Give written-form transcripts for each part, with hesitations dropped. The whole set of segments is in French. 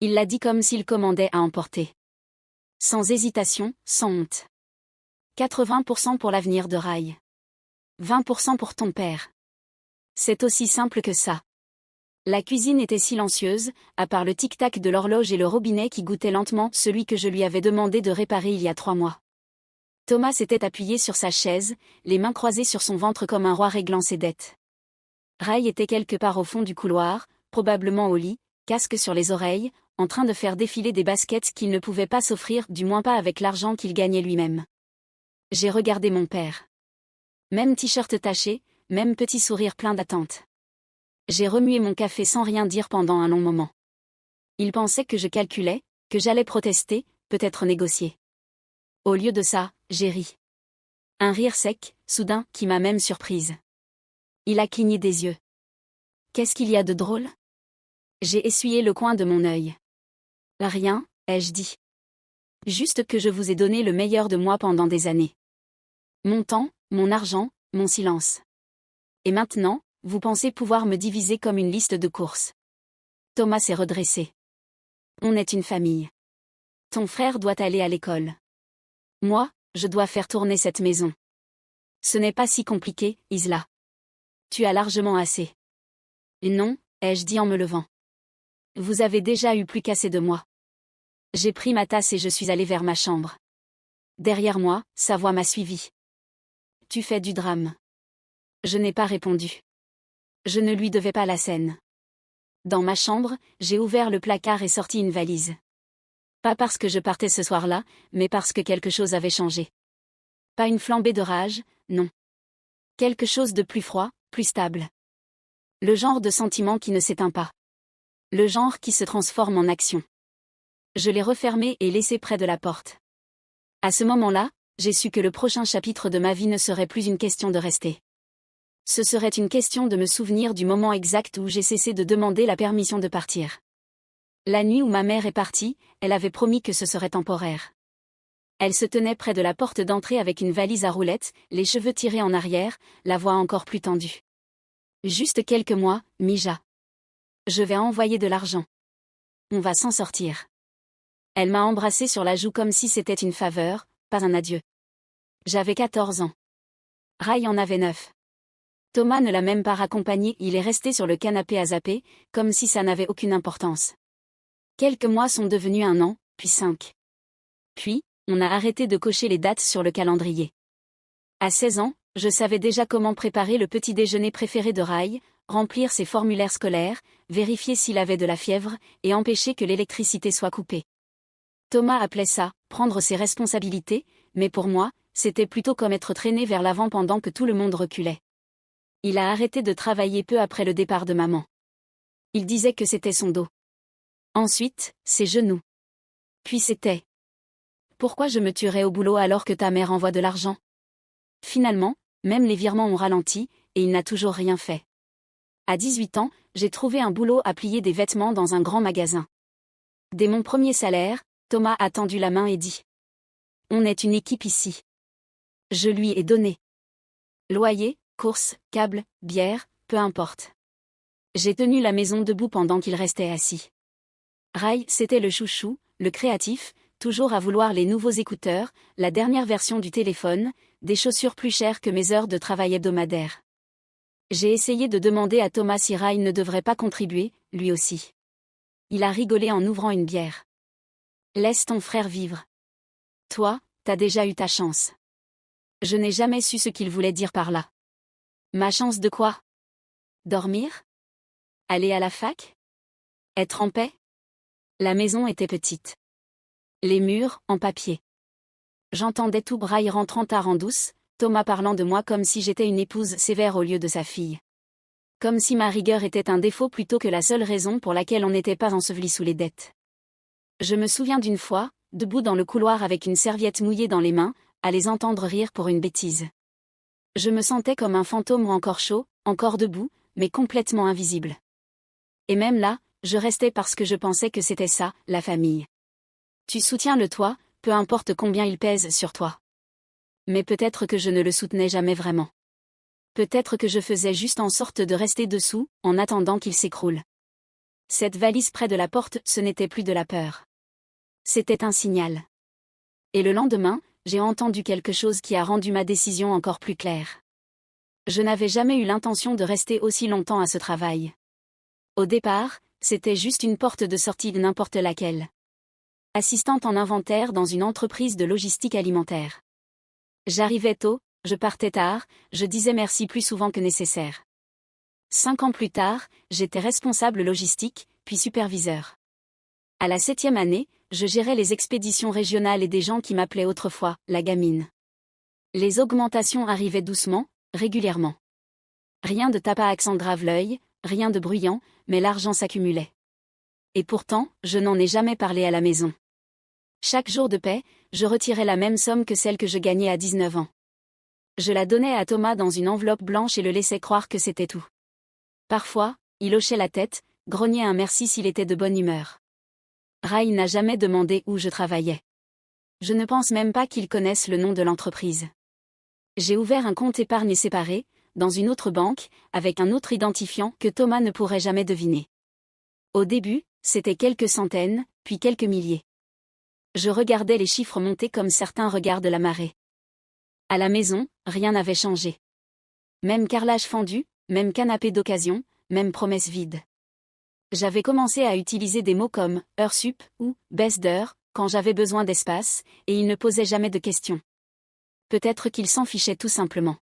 Il l'a dit comme s'il commandait à emporter. Sans hésitation, sans honte. 80% pour l'avenir de Rai. 20% pour ton père. C'est aussi simple que ça. La cuisine était silencieuse, à part le tic-tac de l'horloge et le robinet qui goûtait lentement celui que je lui avais demandé de réparer il y a 3 mois. Thomas s'était appuyé sur sa chaise, les mains croisées sur son ventre comme un roi réglant ses dettes. Rai était quelque part au fond du couloir, probablement au lit, casque sur les oreilles, en train de faire défiler des baskets qu'il ne pouvait pas s'offrir, du moins pas avec l'argent qu'il gagnait lui-même. J'ai regardé mon père. Même t-shirt taché, même petit sourire plein d'attente. J'ai remué mon café sans rien dire pendant un long moment. Il pensait que je calculais, que j'allais protester, peut-être négocier. Au lieu de ça, j'ai ri. Un rire sec, soudain, qui m'a même surprise. Il a cligné des yeux. Qu'est-ce qu'il y a de drôle? J'ai essuyé le coin de mon œil. Rien, ai-je dit. Juste que je vous ai donné le meilleur de moi pendant des années. Mon temps, mon argent, mon silence. Et maintenant, vous pensez pouvoir me diviser comme une liste de courses. Thomas s'est redressé. On est une famille. Ton frère doit aller à l'école. Moi, je dois faire tourner cette maison. Ce n'est pas si compliqué, Isla. Tu as largement assez. Et non, ai-je dit en me levant. Vous avez déjà eu plus qu'assez de moi. J'ai pris ma tasse et je suis allé vers ma chambre. Derrière moi, sa voix m'a suivi. Tu fais du drame. Je n'ai pas répondu. Je ne lui devais pas la scène. Dans ma chambre, j'ai ouvert le placard et sorti une valise. Pas parce que je partais ce soir-là, mais parce que quelque chose avait changé. Pas une flambée de rage, non. Quelque chose de plus froid, plus stable. Le genre de sentiment qui ne s'éteint pas. Le genre qui se transforme en action. Je l'ai refermé et laissé près de la porte. À ce moment-là, j'ai su que le prochain chapitre de ma vie ne serait plus une question de rester. Ce serait une question de me souvenir du moment exact où j'ai cessé de demander la permission de partir. La nuit où ma mère est partie, elle avait promis que ce serait temporaire. Elle se tenait près de la porte d'entrée avec une valise à roulettes, les cheveux tirés en arrière, la voix encore plus tendue. Juste quelques mois, Mija. Je vais envoyer de l'argent. On va s'en sortir. Elle m'a embrassé sur la joue comme si c'était une faveur, pas un adieu. J'avais 14 ans. Rai en avait 9. Thomas ne l'a même pas raccompagné, il est resté sur le canapé à zapper, comme si ça n'avait aucune importance. Quelques mois sont devenus 1 an, puis 5. Puis, on a arrêté de cocher les dates sur le calendrier. À 16 ans, je savais déjà comment préparer le petit déjeuner préféré de Rai, remplir ses formulaires scolaires, vérifier s'il avait de la fièvre, et empêcher que l'électricité soit coupée. Thomas appelait ça « prendre ses responsabilités », mais pour moi, c'était plutôt comme être traîné vers l'avant pendant que tout le monde reculait. Il a arrêté de travailler peu après le départ de maman. Il disait que c'était son dos. Ensuite, ses genoux. Puis c'était « Pourquoi je me tuerais au boulot alors que ta mère envoie de l'argent ?» Finalement, même les virements ont ralenti, et il n'a toujours rien fait. À 18 ans, j'ai trouvé un boulot à plier des vêtements dans un grand magasin. Dès mon premier salaire, Thomas a tendu la main et dit « On est une équipe ici. » Je lui ai donné. Loyer, courses, câbles, bière, peu importe. J'ai tenu la maison debout pendant qu'il restait assis. Rai, c'était le chouchou, le créatif, toujours à vouloir les nouveaux écouteurs, la dernière version du téléphone, des chaussures plus chères que mes heures de travail hebdomadaires. J'ai essayé de demander à Thomas si Rai ne devrait pas contribuer, lui aussi. Il a rigolé en ouvrant une bière. Laisse ton frère vivre. Toi, t'as déjà eu ta chance. Je n'ai jamais su ce qu'il voulait dire par là. Ma chance de quoi? Dormir? Aller à la fac? Être en paix? La maison était petite. Les murs, en papier. J'entendais tout Rai rentrant tard en douce, Thomas parlant de moi comme si j'étais une épouse sévère au lieu de sa fille. Comme si ma rigueur était un défaut plutôt que la seule raison pour laquelle on n'était pas enseveli sous les dettes. Je me souviens d'une fois, debout dans le couloir avec une serviette mouillée dans les mains, à les entendre rire pour une bêtise. Je me sentais comme un fantôme encore chaud, encore debout, mais complètement invisible. Et même là, je restais parce que je pensais que c'était ça, la famille. Tu soutiens le toit, peu importe combien il pèse sur toi. Mais peut-être que je ne le soutenais jamais vraiment. Peut-être que je faisais juste en sorte de rester dessous, en attendant qu'il s'écroule. Cette valise près de la porte, ce n'était plus de la peur. C'était un signal. Et le lendemain, j'ai entendu quelque chose qui a rendu ma décision encore plus claire. Je n'avais jamais eu l'intention de rester aussi longtemps à ce travail. Au départ, c'était juste une porte de sortie de n'importe laquelle. Assistante en inventaire dans une entreprise de logistique alimentaire. J'arrivais tôt, je partais tard, je disais merci plus souvent que nécessaire. 5 ans plus tard, j'étais responsable logistique, puis superviseur. À la 7e année, je gérais les expéditions régionales et des gens qui m'appelaient autrefois « la gamine ». Les augmentations arrivaient doucement, régulièrement. Rien de tape à accent grave l'œil, rien de bruyant, mais l'argent s'accumulait. Et pourtant, je n'en ai jamais parlé à la maison. Chaque jour de paie, je retirais la même somme que celle que je gagnais à 19 ans. Je la donnais à Thomas dans une enveloppe blanche et le laissais croire que c'était tout. Parfois, il hochait la tête, grognait un merci s'il était de bonne humeur. Ray n'a jamais demandé où je travaillais. Je ne pense même pas qu'il connaisse le nom de l'entreprise. J'ai ouvert un compte épargne séparé, dans une autre banque, avec un autre identifiant que Thomas ne pourrait jamais deviner. Au début, c'était quelques centaines, puis quelques milliers. Je regardais les chiffres monter comme certains regardent la marée. À la maison, rien n'avait changé. Même carrelage fendu, même canapé d'occasion, même promesse vide. J'avais commencé à utiliser des mots comme « heure sup » ou « baisse d'heure » quand j'avais besoin d'espace, et il ne posait jamais de questions. Peut-être qu'il s'en fichait tout simplement.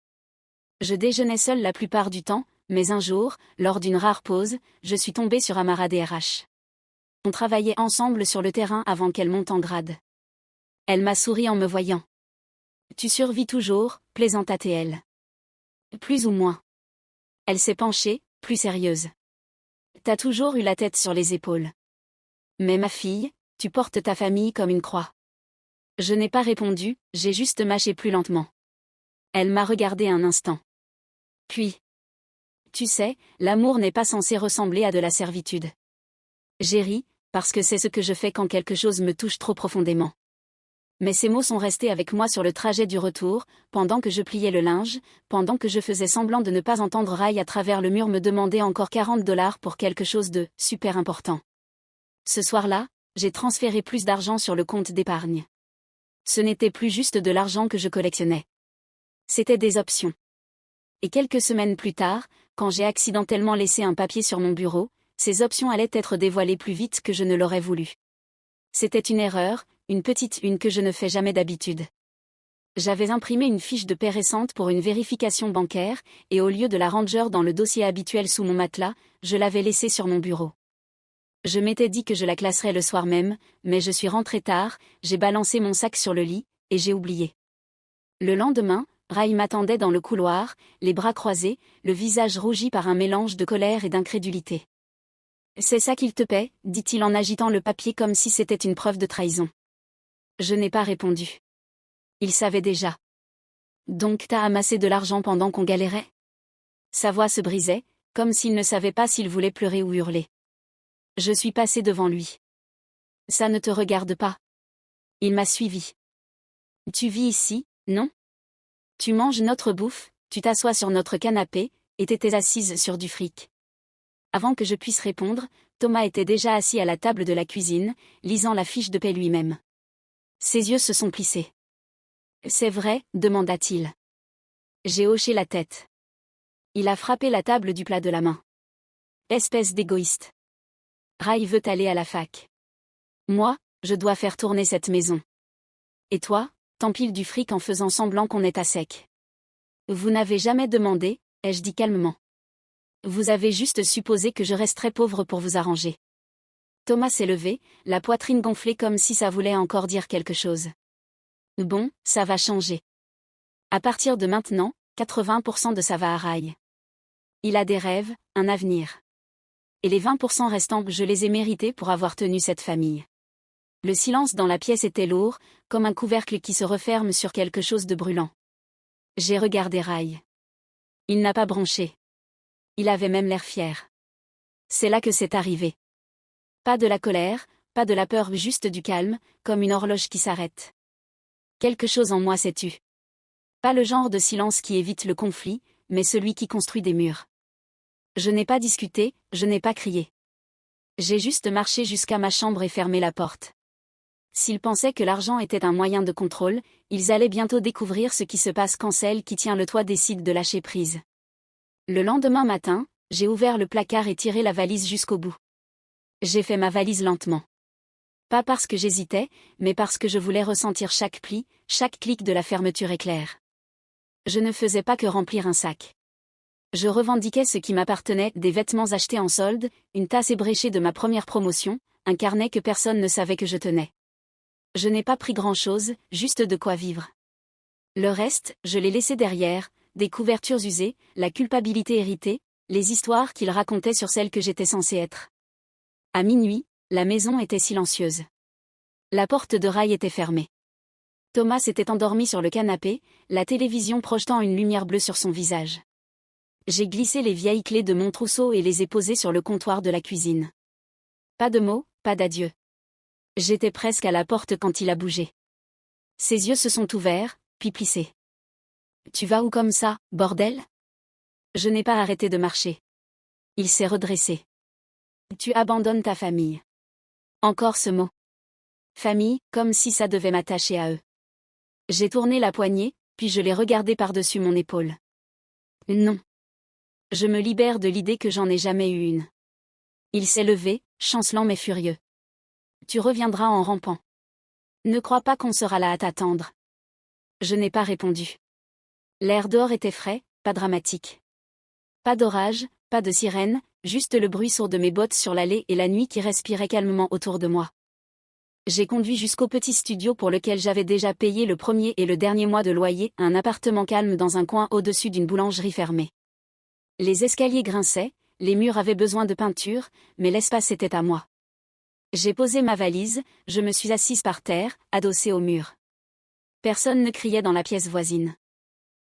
Je déjeunais seul la plupart du temps, mais un jour, lors d'une rare pause, je suis tombée sur Amara DRH. On travaillait ensemble sur le terrain avant qu'elle monte en grade. Elle m'a souri en me voyant. « Tu survis toujours », plaisanta-t-elle. Plus ou moins. Elle s'est penchée, plus sérieuse. « T'as toujours eu la tête sur les épaules. Mais ma fille, tu portes ta famille comme une croix. » Je n'ai pas répondu, j'ai juste mâché plus lentement. Elle m'a regardé un instant. Puis, tu sais, l'amour n'est pas censé ressembler à de la servitude. J'ai ri, parce que c'est ce que je fais quand quelque chose me touche trop profondément. Mais ces mots sont restés avec moi sur le trajet du retour, pendant que je pliais le linge, pendant que je faisais semblant de ne pas entendre Ray à travers le mur me demander encore $40 pour quelque chose de « super important ». Ce soir-là, j'ai transféré plus d'argent sur le compte d'épargne. Ce n'était plus juste de l'argent que je collectionnais. C'était des options. Et quelques semaines plus tard, quand j'ai accidentellement laissé un papier sur mon bureau, ces options allaient être dévoilées plus vite que je ne l'aurais voulu. C'était une erreur, une petite une que je ne fais jamais d'habitude. J'avais imprimé une fiche de paie récente pour une vérification bancaire, et au lieu de la ranger dans le dossier habituel sous mon matelas, je l'avais laissée sur mon bureau. Je m'étais dit que je la classerais le soir même, mais je suis rentrée tard, j'ai balancé mon sac sur le lit, et j'ai oublié. Le lendemain, Ray m'attendait dans le couloir, les bras croisés, le visage rougi par un mélange de colère et d'incrédulité. « C'est ça qu'il te paie ?» dit-il en agitant le papier comme si c'était une preuve de trahison. Je n'ai pas répondu. Il savait déjà. « Donc t'as amassé de l'argent pendant qu'on galérait ?» Sa voix se brisait, comme s'il ne savait pas s'il voulait pleurer ou hurler. Je suis passée devant lui. « Ça ne te regarde pas. » Il m'a suivi. « Tu vis ici, non ? Tu manges notre bouffe, tu t'assois sur notre canapé, et t'étais assise sur du fric. » Avant que je puisse répondre, Thomas était déjà assis à la table de la cuisine, lisant la fiche de paie lui-même. Ses yeux se sont plissés. « C'est vrai ?» demanda-t-il. J'ai hoché la tête. Il a frappé la table du plat de la main. « Espèce d'égoïste. Ray veut aller à la fac. Moi, je dois faire tourner cette maison. Et toi, t'empiles du fric en faisant semblant qu'on est à sec. Vous n'avez jamais demandé, ai-je dit calmement. Vous avez juste supposé que je resterais pauvre pour vous arranger. » Thomas s'est levé, la poitrine gonflée comme si ça voulait encore dire quelque chose. « Bon, ça va changer. À partir de maintenant, 80% de ça va à Ray. Il a des rêves, un avenir. Et les 20% restants, je les ai mérités pour avoir tenu cette famille. » Le silence dans la pièce était lourd, comme un couvercle qui se referme sur quelque chose de brûlant. J'ai regardé Ray. Il n'a pas bronché. Il avait même l'air fier. C'est là que c'est arrivé. Pas de la colère, pas de la peur, juste du calme, comme une horloge qui s'arrête. Quelque chose en moi s'est tu. Pas le genre de silence qui évite le conflit, mais celui qui construit des murs. Je n'ai pas discuté, je n'ai pas crié. J'ai juste marché jusqu'à ma chambre et fermé la porte. S'ils pensaient que l'argent était un moyen de contrôle, ils allaient bientôt découvrir ce qui se passe quand celle qui tient le toit décide de lâcher prise. Le lendemain matin, j'ai ouvert le placard et tiré la valise jusqu'au bout. J'ai fait ma valise lentement. Pas parce que j'hésitais, mais parce que je voulais ressentir chaque pli, chaque clic de la fermeture éclair. Je ne faisais pas que remplir un sac. Je revendiquais ce qui m'appartenait, des vêtements achetés en solde, une tasse ébréchée de ma première promotion, un carnet que personne ne savait que je tenais. Je n'ai pas pris grand-chose, juste de quoi vivre. Le reste, je l'ai laissé derrière, des couvertures usées, la culpabilité héritée, les histoires qu'ils racontaient sur celle que j'étais censée être. À minuit, la maison était silencieuse. La porte de rail était fermée. Thomas s'était endormi sur le canapé, la télévision projetant une lumière bleue sur son visage. J'ai glissé les vieilles clés de mon trousseau et les ai posées sur le comptoir de la cuisine. Pas de mots, pas d'adieu. J'étais presque à la porte quand il a bougé. Ses yeux se sont ouverts, puis plissés. « Tu vas où comme ça, bordel ?» Je n'ai pas arrêté de marcher. Il s'est redressé. « Tu abandonnes ta famille. » Encore ce mot. Famille, comme si ça devait m'attacher à eux. J'ai tourné la poignée, puis je l'ai regardé par-dessus mon épaule. Non. Je me libère de l'idée que j'en ai jamais eu une. Il s'est levé, chancelant mais furieux. Tu reviendras en rampant. Ne crois pas qu'on sera là à t'attendre. Je n'ai pas répondu. L'air dehors était frais, pas dramatique. Pas d'orage, pas de sirène, juste le bruit sourd de mes bottes sur l'allée et la nuit qui respirait calmement autour de moi. J'ai conduit jusqu'au petit studio pour lequel j'avais déjà payé le premier et le dernier mois de loyer, un appartement calme dans un coin au-dessus d'une boulangerie fermée. Les escaliers grinçaient, les murs avaient besoin de peinture, mais l'espace était à moi. J'ai posé ma valise, je me suis assise par terre, adossée au mur. Personne ne criait dans la pièce voisine.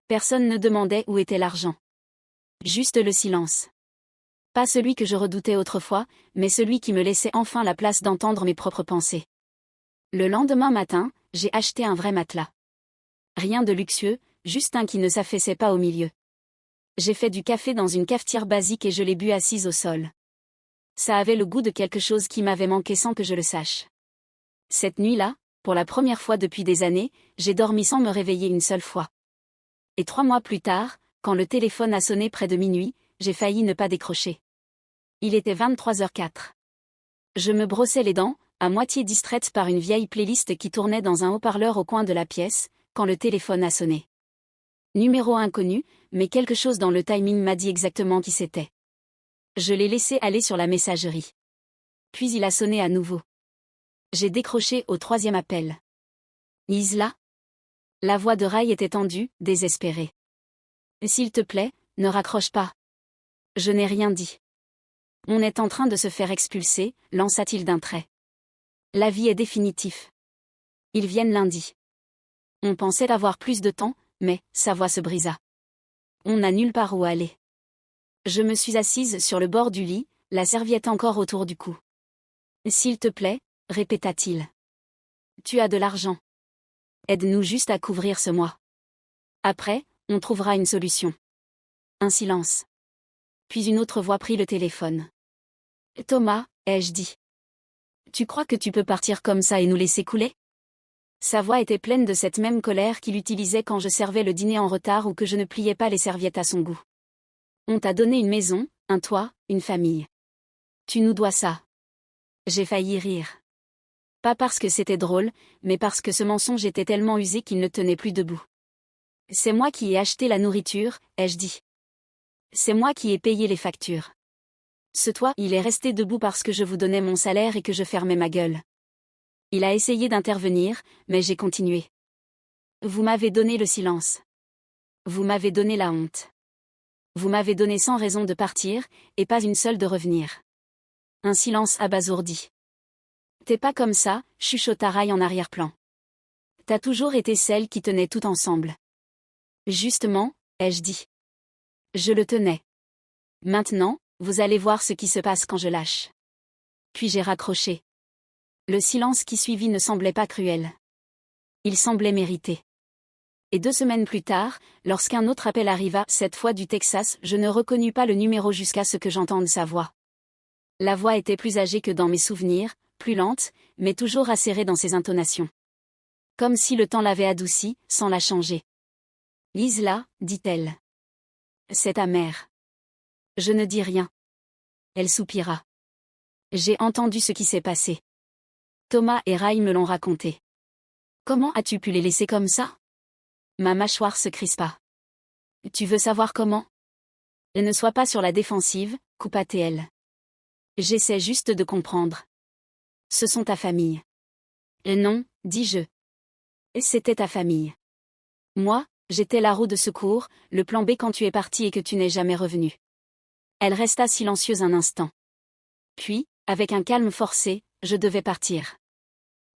Personne ne demandait où était l'argent. Juste le silence. Pas celui que je redoutais autrefois, mais celui qui me laissait enfin la place d'entendre mes propres pensées. Le lendemain matin, j'ai acheté un vrai matelas. Rien de luxueux, juste un qui ne s'affaissait pas au milieu. J'ai fait du café dans une cafetière basique et je l'ai bu assise au sol. Ça avait le goût de quelque chose qui m'avait manqué sans que je le sache. Cette nuit-là, pour la première fois depuis des années, j'ai dormi sans me réveiller une seule fois. Et 3 mois plus tard, quand le téléphone a sonné près de minuit, j'ai failli ne pas décrocher. Il était 23h04. Je me brossais les dents, à moitié distraite par une vieille playlist qui tournait dans un haut-parleur au coin de la pièce, quand le téléphone a sonné. Numéro inconnu, mais quelque chose dans le timing m'a dit exactement qui c'était. Je l'ai laissé aller sur la messagerie. Puis il a sonné à nouveau. J'ai décroché au 3e appel. Isla ? La voix de Ray était tendue, désespérée. S'il te plaît, ne raccroche pas. Je n'ai rien dit. On est en train de se faire expulser, lança-t-il d'un trait. L'avis est définitif. Ils viennent lundi. On pensait avoir plus de temps, mais sa voix se brisa. On n'a nulle part où aller. Je me suis assise sur le bord du lit, la serviette encore autour du cou. S'il te plaît, répéta-t-il. Tu as de l'argent. Aide-nous juste à couvrir ce mois. Après, on trouvera une solution. Un silence. Puis une autre voix prit le téléphone. Thomas, ai-je dit. Tu crois que tu peux partir comme ça et nous laisser couler ? Sa voix était pleine de cette même colère qu'il utilisait quand je servais le dîner en retard ou que je ne pliais pas les serviettes à son goût. On t'a donné une maison, un toit, une famille. Tu nous dois ça. J'ai failli rire. Pas parce que c'était drôle, mais parce que ce mensonge était tellement usé qu'il ne tenait plus debout. C'est moi qui ai acheté la nourriture, ai-je dit. C'est moi qui ai payé les factures. Ce toit, il est resté debout parce que je vous donnais mon salaire et que je fermais ma gueule. Il a essayé d'intervenir, mais j'ai continué. Vous m'avez donné le silence. Vous m'avez donné la honte. Vous m'avez donné 100 raisons de partir, et pas une seule de revenir. Un silence abasourdi. T'es pas comme ça, chuchota Ray en arrière-plan. T'as toujours été celle qui tenait tout ensemble. Justement, ai-je dit. Je le tenais. Maintenant, vous allez voir ce qui se passe quand je lâche. Puis j'ai raccroché. Le silence qui suivit ne semblait pas cruel. Il semblait mérité. Et 2 semaines plus tard, lorsqu'un autre appel arriva, cette fois du Texas, je ne reconnus pas le numéro jusqu'à ce que j'entende sa voix. La voix était plus âgée que dans mes souvenirs, plus lente, mais toujours acérée dans ses intonations. Comme si le temps l'avait adoucie, sans la changer. Lise-la, dit-elle. C'est ta mère. Je ne dis rien. Elle soupira. J'ai entendu ce qui s'est passé. Thomas et Ray me l'ont raconté. Comment as-tu pu les laisser comme ça? Ma mâchoire se crispa. Tu veux savoir comment? Ne sois pas sur la défensive, coupa-t-elle. J'essaie juste de comprendre. Ce sont ta famille. Non, dis-je. C'était ta famille. Moi, j'étais la roue de secours, le plan B quand tu es parti et que tu n'es jamais revenu. Elle resta silencieuse un instant. Puis, avec un calme forcé, je devais partir.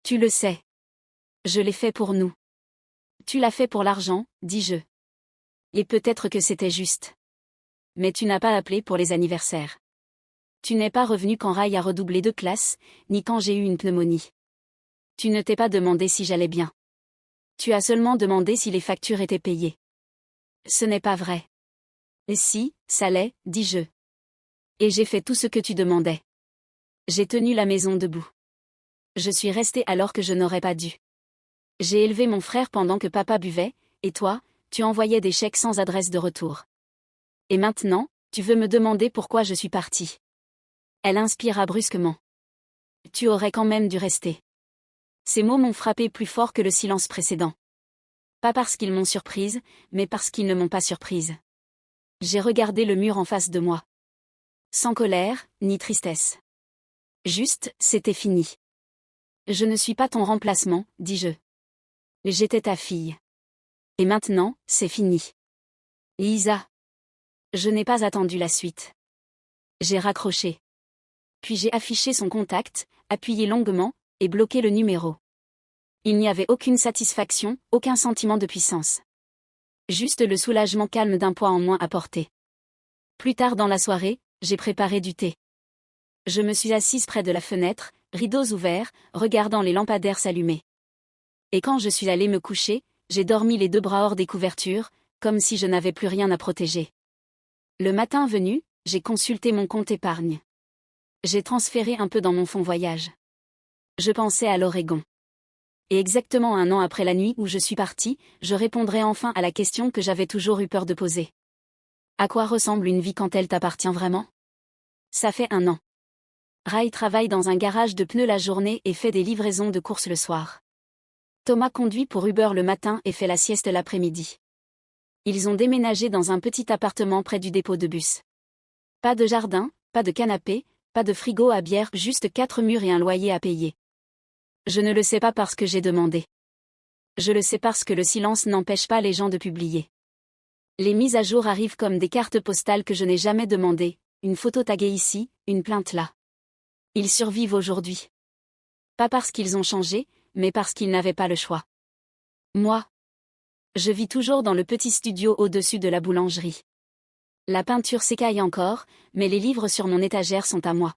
Tu le sais. Je l'ai fait pour nous. Tu l'as fait pour l'argent, dis-je. Et peut-être que c'était juste. Mais tu n'as pas appelé pour les anniversaires. Tu n'es pas revenu quand Ray a redoublé de classe, ni quand j'ai eu une pneumonie. Tu ne t'es pas demandé si j'allais bien. Tu as seulement demandé si les factures étaient payées. Ce n'est pas vrai. Et si, ça l'est, dis-je. Et j'ai fait tout ce que tu demandais. J'ai tenu la maison debout. Je suis restée alors que je n'aurais pas dû. J'ai élevé mon frère pendant que papa buvait, et toi, tu envoyais des chèques sans adresse de retour. Et maintenant, tu veux me demander pourquoi je suis partie. Elle inspira brusquement. Tu aurais quand même dû rester. Ces mots m'ont frappé plus fort que le silence précédent. Pas parce qu'ils m'ont surprise, mais parce qu'ils ne m'ont pas surprise. J'ai regardé le mur en face de moi. Sans colère, ni tristesse. Juste, c'était fini. Je ne suis pas ton remplacement, dis-je. J'étais ta fille. Et maintenant, c'est fini. Lisa. Je n'ai pas attendu la suite. J'ai raccroché. Puis j'ai affiché son contact, appuyé longuement, et bloqué le numéro. Il n'y avait aucune satisfaction, aucun sentiment de puissance. Juste le soulagement calme d'un poids en moins à porter. Plus tard dans la soirée, j'ai préparé du thé. Je me suis assise près de la fenêtre, rideaux ouverts, regardant les lampadaires s'allumer. Et quand je suis allée me coucher, j'ai dormi les deux bras hors des couvertures, comme si je n'avais plus rien à protéger. Le matin venu, j'ai consulté mon compte épargne. J'ai transféré un peu dans mon fonds voyage. Je pensais à l'Oregon. Et exactement 1 an après la nuit où je suis partie, je répondrai enfin à la question que j'avais toujours eu peur de poser. À quoi ressemble une vie quand elle t'appartient vraiment? Ça fait 1 an. Ray travaille dans un garage de pneus la journée et fait des livraisons de courses le soir. Thomas conduit pour Uber le matin et fait la sieste l'après-midi. Ils ont déménagé dans un petit appartement près du dépôt de bus. Pas de jardin, pas de canapé, pas de frigo à bière, juste 4 murs et un loyer à payer. Je ne le sais pas parce que j'ai demandé. Je le sais parce que le silence n'empêche pas les gens de publier. Les mises à jour arrivent comme des cartes postales que je n'ai jamais demandées, une photo taguée ici, une plainte là. Ils survivent aujourd'hui. Pas parce qu'ils ont changé, mais parce qu'ils n'avaient pas le choix. Moi, je vis toujours dans le petit studio au-dessus de la boulangerie. La peinture s'écaille encore, mais les livres sur mon étagère sont à moi.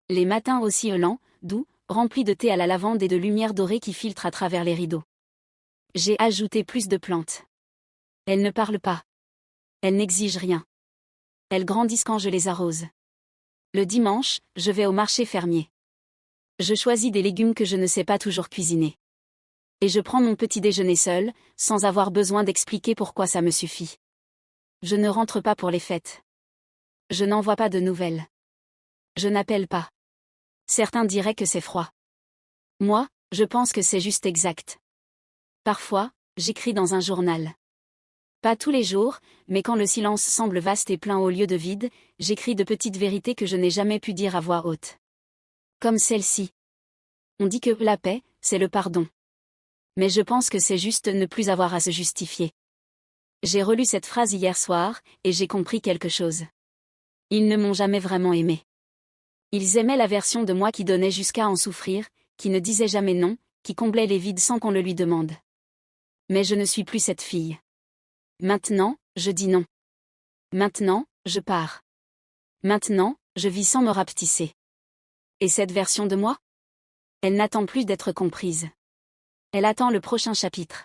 Les matins aussi lents, doux, remplis de thé à la lavande et de lumière dorée qui filtre à travers les rideaux. J'ai ajouté plus de plantes. Elles ne parlent pas. Elles n'exigent rien. Elles grandissent quand je les arrose. Le dimanche, je vais au marché fermier. Je choisis des légumes que je ne sais pas toujours cuisiner. Et je prends mon petit déjeuner seul, sans avoir besoin d'expliquer pourquoi ça me suffit. Je ne rentre pas pour les fêtes. Je n'envoie pas de nouvelles. Je n'appelle pas. Certains diraient que c'est froid. Moi, je pense que c'est juste exact. Parfois, j'écris dans un journal. Pas tous les jours, mais quand le silence semble vaste et plein au lieu de vide, j'écris de petites vérités que je n'ai jamais pu dire à voix haute. Comme celle-ci. On dit que la paix, c'est le pardon. Mais je pense que c'est juste ne plus avoir à se justifier. J'ai relu cette phrase hier soir, et j'ai compris quelque chose. Ils ne m'ont jamais vraiment aimé. Ils aimaient la version de moi qui donnait jusqu'à en souffrir, qui ne disait jamais non, qui comblait les vides sans qu'on le lui demande. Mais je ne suis plus cette fille. Maintenant, je dis non. Maintenant, je pars. Maintenant, je vis sans me rapetisser. Et cette version de moi? Elle n'attend plus d'être comprise. Elle attend le prochain chapitre.